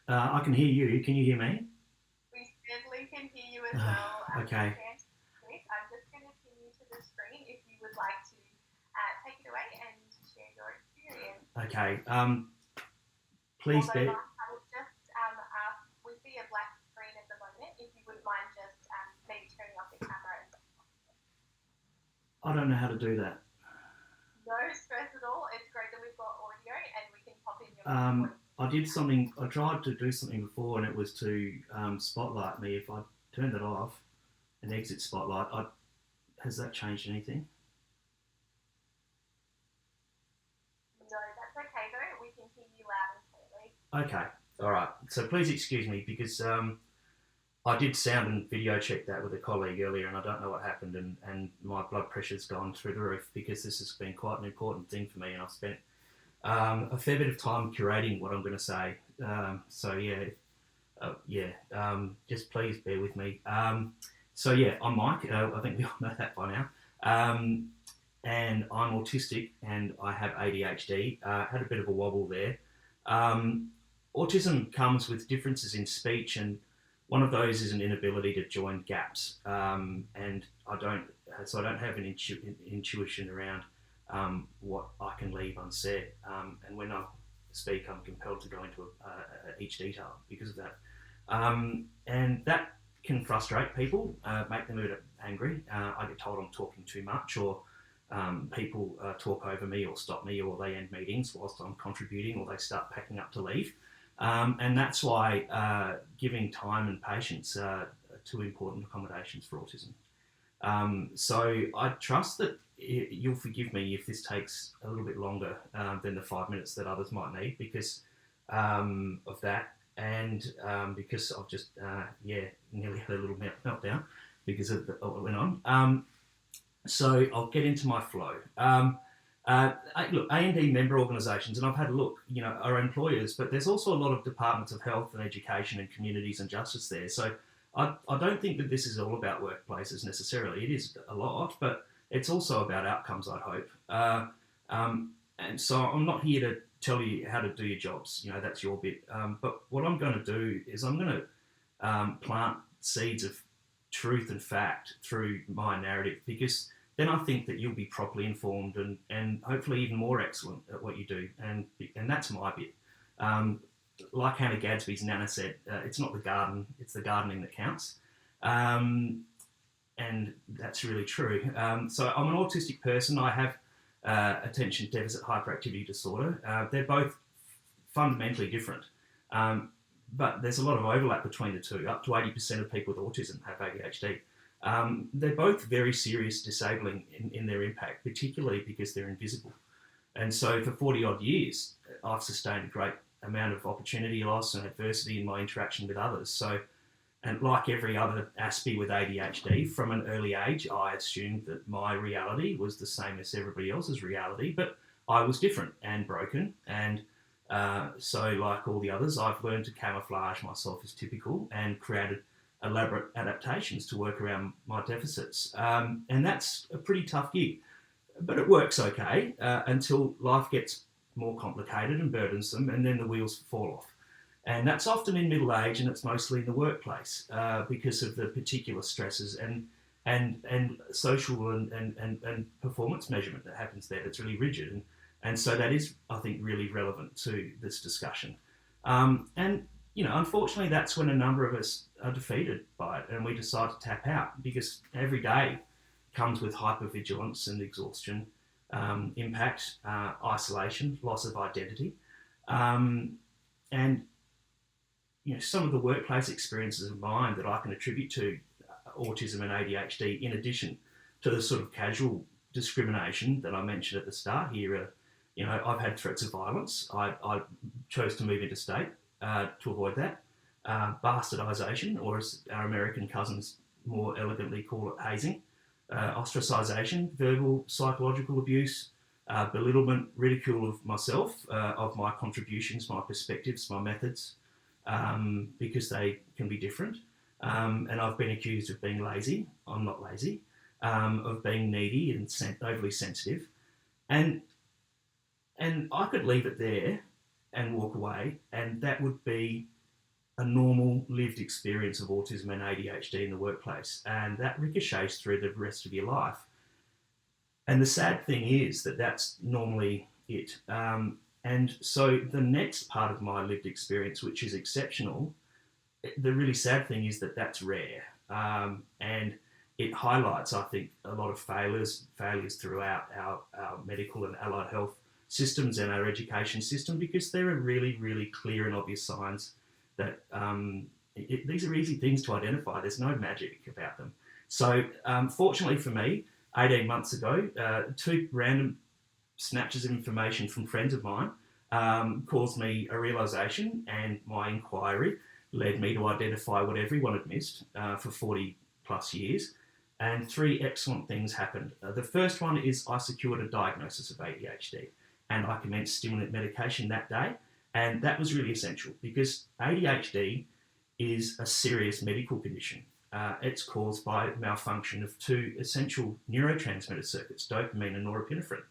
I can hear you. Can you hear me? We certainly can hear you as well. Okay. Fantastic. I'm just going to pin you to the screen if you would like to take it away and share your experience. Okay. Please Although, be. Mark, I would just ask, we see a black screen at the moment, if you wouldn't mind just maybe turning off the camera. I don't know how to do that. No stress at all. It's great that we've got audio and we can pop in your voice. I did something. I tried to do something before, and it was to spotlight me. If I turned it off and exit spotlight, has that changed anything? No, that's okay though. We can hear you loud and clearly. Okay. All right. So please excuse me because I did sound and video check that with a colleague earlier, and I don't know what happened, and my blood pressure's gone through the roof because this has been quite an important thing for me, and I've spent a fair bit of time curating what I'm going to say. So just please bear with me. I'm Mike. I think we all know that by now. And I'm autistic, and I have ADHD. Had a bit of a wobble there. Um, Autism comes with differences in speech, and one of those is an inability to join gaps. And I don't have an intuition around what I can leave unsaid. And when I speak, I'm compelled to go into each detail because of that. And that can frustrate people, make them a bit angry. I get told I'm talking too much, or people talk over me or stop me, or they end meetings whilst I'm contributing, or they start packing up to leave. And that's why giving time and patience are two important accommodations for autism. So I trust that you'll forgive me if this takes a little bit longer than the 5 minutes that others might need because of that, and because I've just nearly had a little meltdown because of what went on. So I'll get into my flow. Look, A&D member organisations, and I've had a look, are employers, but there's also a lot of departments of health and education and communities and justice there. So I don't think that this is all about workplaces necessarily. It is a lot, but it's also about outcomes, I hope. And so I'm not here to tell you how to do your jobs. That's your bit. But what I'm going to do is I'm going to plant seeds of truth and fact through my narrative, because then I think that you'll be properly informed and hopefully even more excellent at what you do. And that's my bit. Like Hannah Gadsby's Nana said, it's not the garden, it's the gardening that counts. And that's really true. So I'm an autistic person. I have attention deficit hyperactivity disorder. They're both fundamentally different. But there's a lot of overlap between the two. Up to 80% of people with autism have ADHD. They're both very serious disabling in their impact, particularly because they're invisible. And so for 40 odd years, I've sustained a great amount of opportunity loss and adversity in my interaction with others. So, and like every other Aspie with ADHD, from an early age, I assumed that my reality was the same as everybody else's reality, but I was different and broken. And so like all the others, I've learned to camouflage myself as typical and created elaborate adaptations to work around my deficits. And that's a pretty tough gig, but it works okay until life gets more complicated and burdensome, and then the wheels fall off. And that's often in middle age, and it's mostly in the workplace because of the particular stresses and social and performance measurement that happens there that's really rigid. And so that is, I think, really relevant to this discussion. Unfortunately, that's when a number of us are defeated by it, and we decide to tap out, because every day comes with hypervigilance and exhaustion, impact, isolation, loss of identity. And some of the workplace experiences of mine that I can attribute to autism and ADHD, in addition to the sort of casual discrimination that I mentioned at the start here, I've had threats of violence. I chose to move interstate to avoid that. Bastardisation, or as our American cousins more elegantly call it, hazing. Ostracisation, verbal, psychological abuse, belittlement, ridicule of myself, of my contributions, my perspectives, my methods, because they can be different. And I've been accused of being lazy. I'm not lazy. Of being needy and overly sensitive. And I could leave it there and walk away, and that would be a normal lived experience of autism and ADHD in the workplace, and that ricochets through the rest of your life. And the sad thing is that that's normally it. And so the next part of my lived experience, which is exceptional, the really sad thing is that that's rare. And it highlights, I think, a lot of failures throughout our medical and allied health systems and our education system, because there are really, really clear and obvious signs that these are easy things to identify. There's no magic about them. So fortunately for me, 18 months ago, 2 random snatches of information from friends of mine caused me a realisation, and my inquiry led me to identify what everyone had missed for 40 plus years. And 3 excellent things happened. The first one is I secured a diagnosis of ADHD, and I commenced stimulant medication that day. And that was really essential because ADHD is a serious medical condition. It's caused by malfunction of 2 essential neurotransmitter circuits, dopamine and norepinephrine.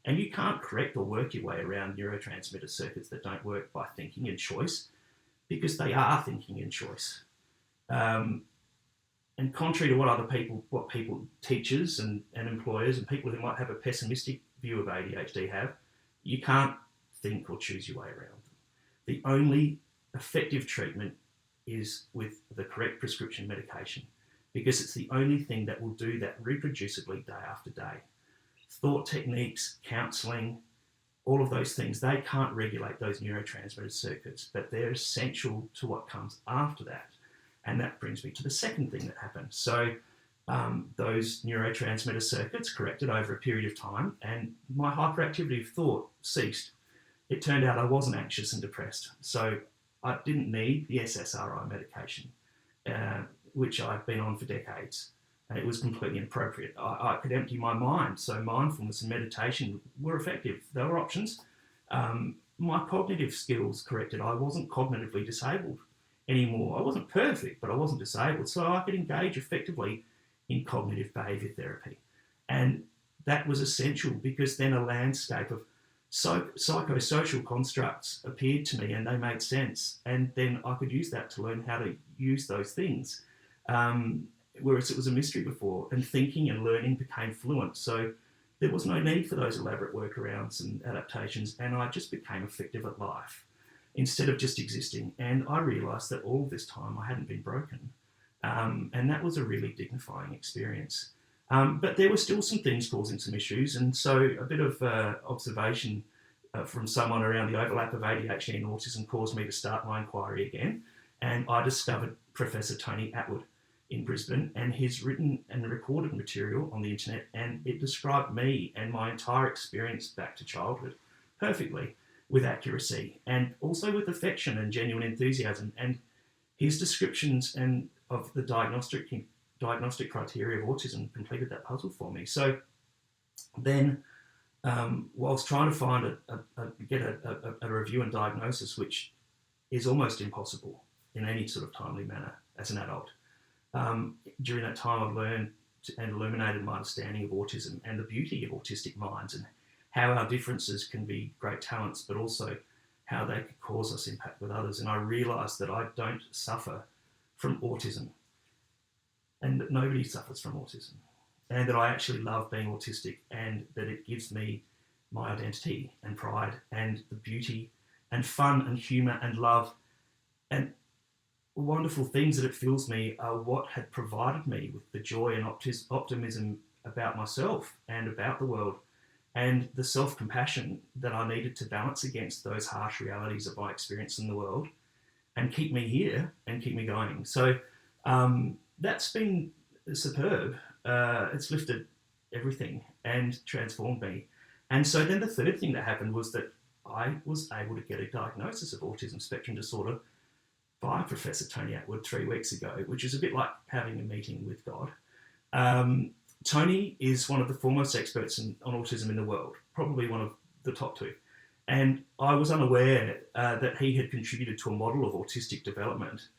And you can't correct or work your way around neurotransmitter circuits that don't work by thinking and choice, because they are thinking and choice. And contrary to what people, teachers and employers and people who might have a pessimistic view of ADHD have, you can't think or choose your way around them. The only effective treatment is with the correct prescription medication, because it's the only thing that will do that reproducibly day after day. Thought techniques, counselling, all of those things, they can't regulate those neurotransmitter circuits, but they're essential to what comes after that. And that brings me to the second thing that happened. So those neurotransmitter circuits corrected over a period of time, and my hyperactivity of thought ceased. It turned out I wasn't anxious and depressed. So I didn't need the SSRI medication, which I've been on for decades. And it was completely inappropriate. I could empty my mind. So mindfulness and meditation were effective. They were options. My cognitive skills corrected. I wasn't cognitively disabled anymore. I wasn't perfect, but I wasn't disabled. So I could engage effectively in cognitive behaviour therapy. And that was essential, because then a landscape of psychosocial constructs appeared to me, and they made sense. And then I could use that to learn how to use those things. Whereas it was a mystery before, and thinking and learning became fluent. So there was no need for those elaborate workarounds and adaptations, and I just became effective at life instead of just existing. And I realised that all this time I hadn't been broken. And that was a really dignifying experience. But there were still some things causing some issues, and so a bit of observation from someone around the overlap of ADHD and autism caused me to start my inquiry again, and I discovered Professor Tony Atwood in Brisbane, and his written and recorded material on the internet, and it described me and my entire experience back to childhood perfectly, with accuracy, and also with affection and genuine enthusiasm. And his descriptions and of the diagnostic criteria of autism completed that puzzle for me. So then, whilst trying to find get a review and diagnosis, which is almost impossible in any sort of timely manner as an adult, during that time I've learned and illuminated my understanding of autism and the beauty of autistic minds, and how our differences can be great talents, but also how they could cause us impact with others. And I realised that I don't suffer from autism, and that nobody suffers from autism, and that I actually love being autistic, and that it gives me my identity and pride and the beauty and fun and humour and love and wonderful things that it fills me are what had provided me with the joy and optimism about myself and about the world, and the self-compassion that I needed to balance against those harsh realities of my experience in the world and keep me here and keep me going. So that's been superb. It's lifted everything and transformed me. And so then the third thing that happened was that I was able to get a diagnosis of autism spectrum disorder by Professor Tony Atwood 3 weeks ago, which is a bit like having a meeting with God. Tony is one of the foremost experts on autism in the world, probably one of the top 2. And I was unaware that he had contributed to a model of autistic development,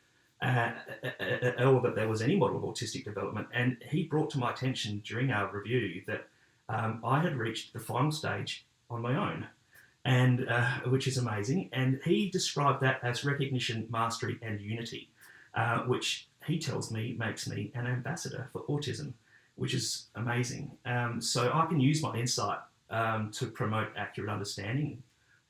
or that there was any model of autistic development. And he brought to my attention during our review that I had reached the final stage on my own. and which is amazing. And he described that as recognition, mastery, and unity, which he tells me makes me an ambassador for autism, which is amazing. So I can use my insight to promote accurate understanding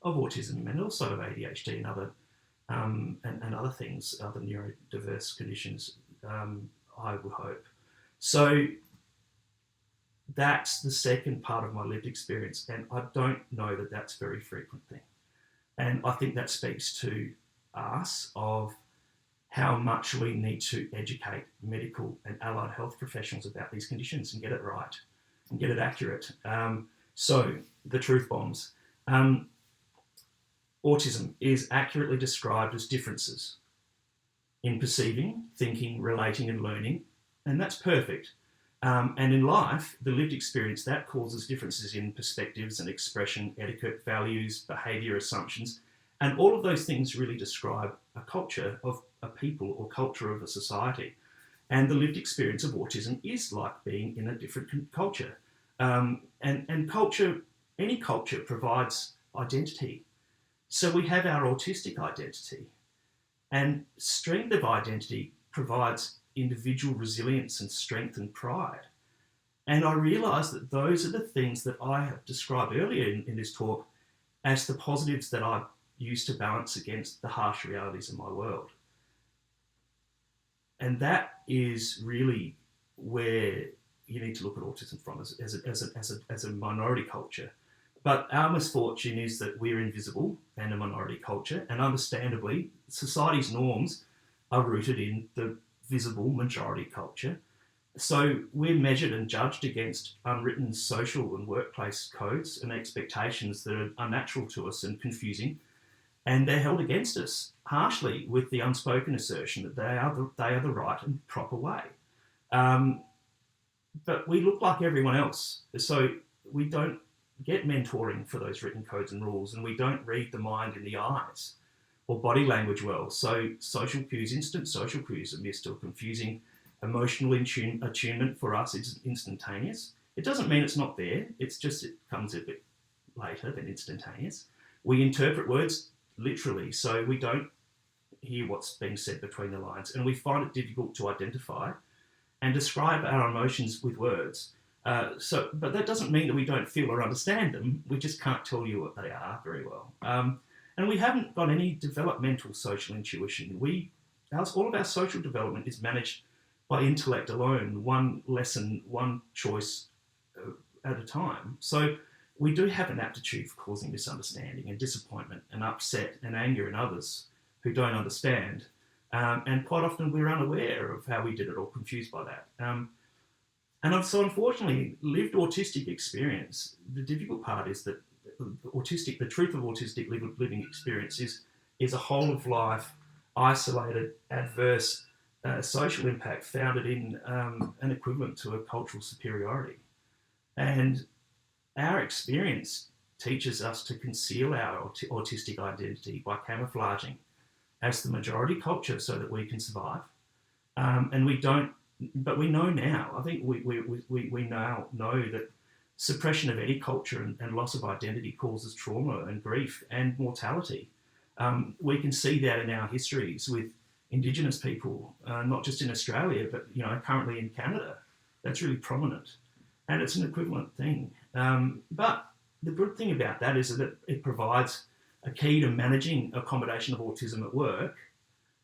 of autism and also of ADHD and other things, other neurodiverse conditions. I would hope. So that's the second part of my lived experience, and I don't know that that's a very frequent thing. And I think that speaks to us of how much we need to educate medical and allied health professionals about these conditions and get it right and get it accurate. So the truth bombs. Autism is accurately described as differences in perceiving, thinking, relating, and learning, and that's perfect. And in life, the lived experience, that causes differences in perspectives and expression, etiquette, values, behaviour, assumptions, and all of those things really describe a culture of a people or culture of a society. And the lived experience of autism is like being in a different culture. And culture, any culture provides identity. So we have our autistic identity, and strength of identity provides individual resilience and strength and pride. And I realise that those are the things that I have described earlier in this talk as the positives that I use to balance against the harsh realities of my world. And that is really where you need to look at autism from as a minority culture. But our misfortune is that we're invisible and a minority culture, and understandably, society's norms are rooted in the visible majority culture. So we're measured and judged against unwritten social and workplace codes and expectations that are unnatural to us and confusing, and they're held against us harshly with the unspoken assertion that they are the right and proper way. But we look like everyone else, so we don't get mentoring for those written codes and rules, and we don't read the mind in the eyes or body language well. So social cues, instant social cues are missed or confusing. Emotional attunement for us is instantaneous. It doesn't mean it's not there. It's just it comes a bit later than instantaneous. We interpret words literally, so we don't hear what's being said between the lines, and we find it difficult to identify and describe our emotions with words. But that doesn't mean that we don't feel or understand them. We just can't tell you what they are very well. And we haven't got any developmental social intuition. All of our social development is managed by intellect alone, one lesson, one choice at a time. So we do have an aptitude for causing misunderstanding and disappointment and upset and anger in others who don't understand. And quite often we're unaware of how we did it or confused by that. And so unfortunately, lived autistic experience, the difficult part is that the truth of autistic living experience is a whole of life, isolated, adverse social impact founded in an equivalent to a cultural superiority. And our experience teaches us to conceal our autistic identity by camouflaging as the majority culture so that we can survive. And we don't, but we know now, I think we now know that suppression of any culture and loss of identity causes trauma and grief and mortality. We can see that in our histories with Indigenous people, not just in Australia, but currently in Canada. That's really prominent, and it's an equivalent thing. But the good thing about that is that it provides a key to managing accommodation of autism at work,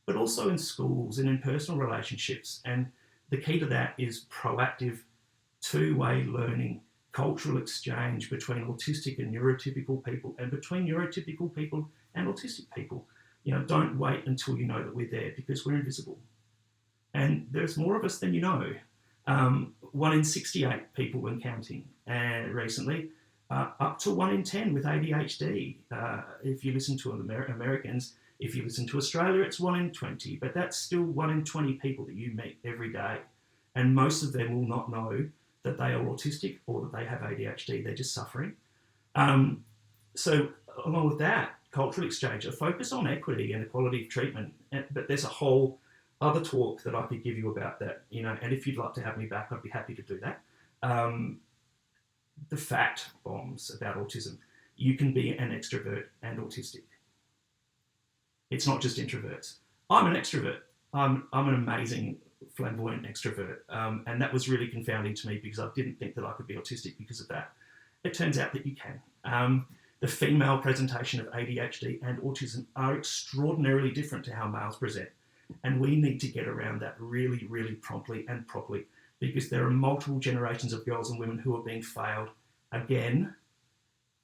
but also in schools and in personal relationships. And the key to that is proactive two-way learning, cultural exchange between autistic and neurotypical people, and between neurotypical people and autistic people. Don't wait until you know that we're there, because we're invisible. And there's more of us than you know. 1 in 68 people when counting recently, up to 1 in 10 with ADHD. If you listen to Americans, if you listen to Australia, it's 1 in 20, but that's still 1 in 20 people that you meet every day. And most of them will not know that they are autistic or that they have ADHD. They're just suffering. So along with that, cultural exchange, a focus on equity and equality of treatment. But there's a whole other talk that I could give you about that, and if you'd like to have me back, I'd be happy to do that. The fact bombs about autism. you can be an extrovert and autistic. It's not just introverts. I'm an extrovert. I'm an amazing, flamboyant extrovert. And that was really confounding to me because I didn't think that I could be autistic because of that. It turns out that you can. The female presentation of ADHD and autism are extraordinarily different to how males present. And we need to get around that really, really promptly and properly, because there are multiple generations of girls and women who are being failed again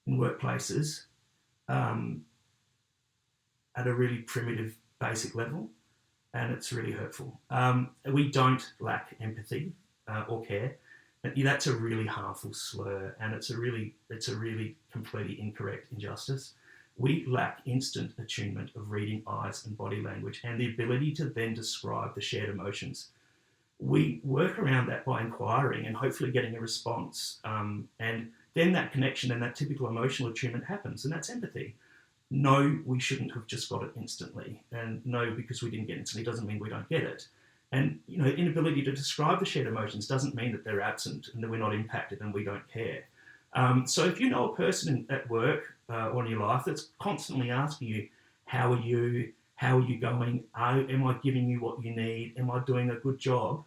in workplaces at a really primitive, basic level, and it's really hurtful. We don't lack empathy or care. That's a really harmful slur, and it's a really completely incorrect injustice. We lack instant attunement of reading eyes and body language and the ability to then describe the shared emotions. We work around that by inquiring and hopefully getting a response, and then that connection and that typical emotional attunement happens, and that's empathy. No, we shouldn't have just got it instantly, and no, because we didn't get it instantly doesn't mean we don't get it. And inability to describe the shared emotions doesn't mean that they're absent and that we're not impacted and we don't care. So if you know a person at work or in your life that's constantly asking you, how are you going, am I giving you what you need, am I doing a good job,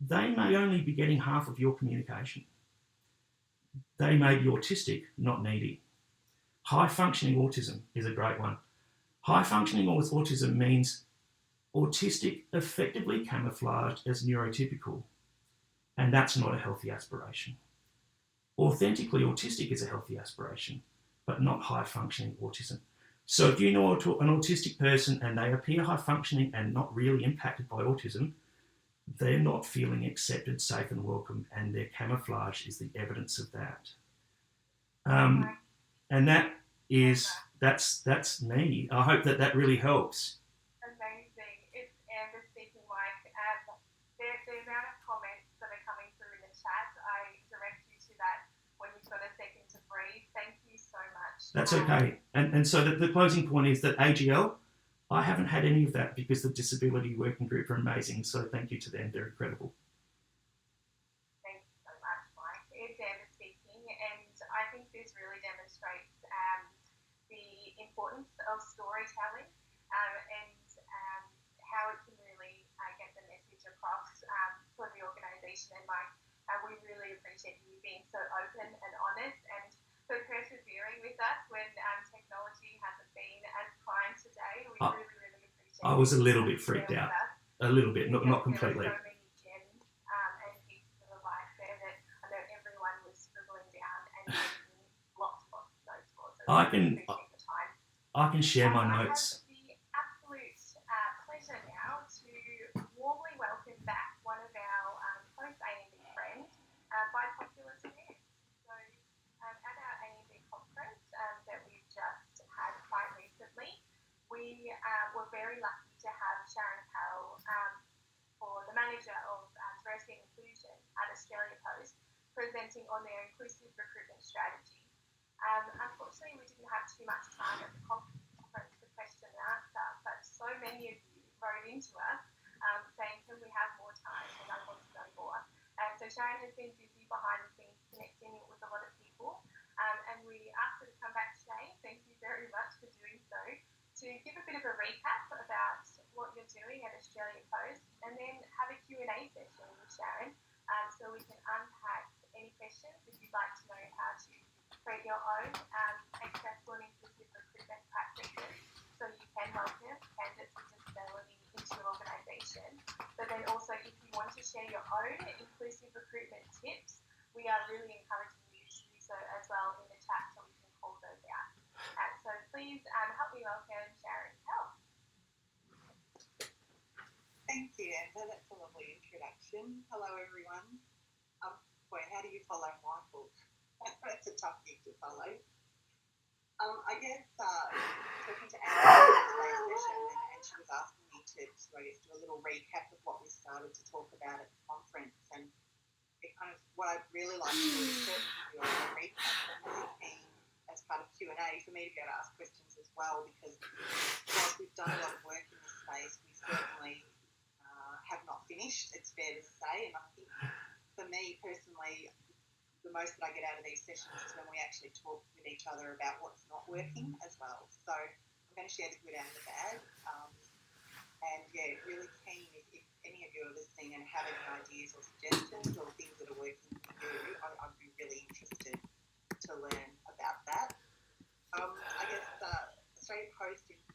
they may only be getting half of your communication. They may be autistic, not needy. High-functioning autism is a great one. High-functioning autism means autistic effectively camouflaged as neurotypical, and that's not a healthy aspiration. Authentically autistic is a healthy aspiration, but not high-functioning autism. So if you know an autistic person and they appear high-functioning and not really impacted by autism, they're not feeling accepted, safe and welcome, and their camouflage is the evidence of that. And that's me. I hope that really helps. Amazing. It's Amber speaking, Mike. The amount of comments that are coming through in the chat, I direct you to that when you've got a second to breathe. Thank you so much. That's okay. And so the closing point is that AGL, I haven't had any of that because the Disability Working Group are amazing. So thank you to them. They're incredible. Thank you so much, Mike. It's Amber speaking, and I think this really demonstrates the importance of storytelling and how it can really get the message across for the organisation. And Mike, we really appreciate you being so open and honest and for persevering with us when technology hasn't been as kind today. We really appreciate it. I was a little bit freaked out. A little bit, not completely. There were so many gems and pieces of advice there that I know everyone was scribbling down and taking lots of notes for. So I can share my notes. I have the absolute pleasure now to warmly welcome back one of our post-AMD friends by popular demand. So at our AMD conference that we've just had quite recently, we were very lucky to have Sharon Carroll, for the manager of diversity and inclusion at Australia Post, presenting on their inclusive recruitment strategy. Unfortunately, we didn't have too much time at the conference for question and answer, but so many of you wrote into us saying, can we have more time, and I want to know more. So Sharon has been busy behind the scenes connecting with a lot of people, and we asked her to come back today. Thank you very much for doing so, to give a bit of a recap about what you're doing at Australia Post, and then have a Q&A session with Sharon, so we can unpack any questions if you'd like to know how to create your own accessible and inclusive recruitment practices, so you can welcome candidates with disability into your organisation. But then also, if you want to share your own inclusive recruitment tips, we are really encouraging you to do so as well in the chat, so we can call those out. So please help me welcome Sharon Carroll. Thank you, Amber. That's a lovely introduction. Hello, everyone. Boy, how do you follow Michael? That's a tough gig to follow. I guess talking to Amber in today's session, and she was asking me to do a little recap of what we started to talk about at the conference, and it kind of what I'd really like to do is certainly do a recap, but really keen as part of Q&A for me to be able to ask questions as well, because whilst we've done a lot of work in this space, we certainly have not finished, it's fair to say. And I think for me personally, the most that I get out of these sessions is when we actually talk with each other about what's not working as well. So I'm going to share the good and the bad. And yeah, really keen if any of you are listening and have any ideas or suggestions or things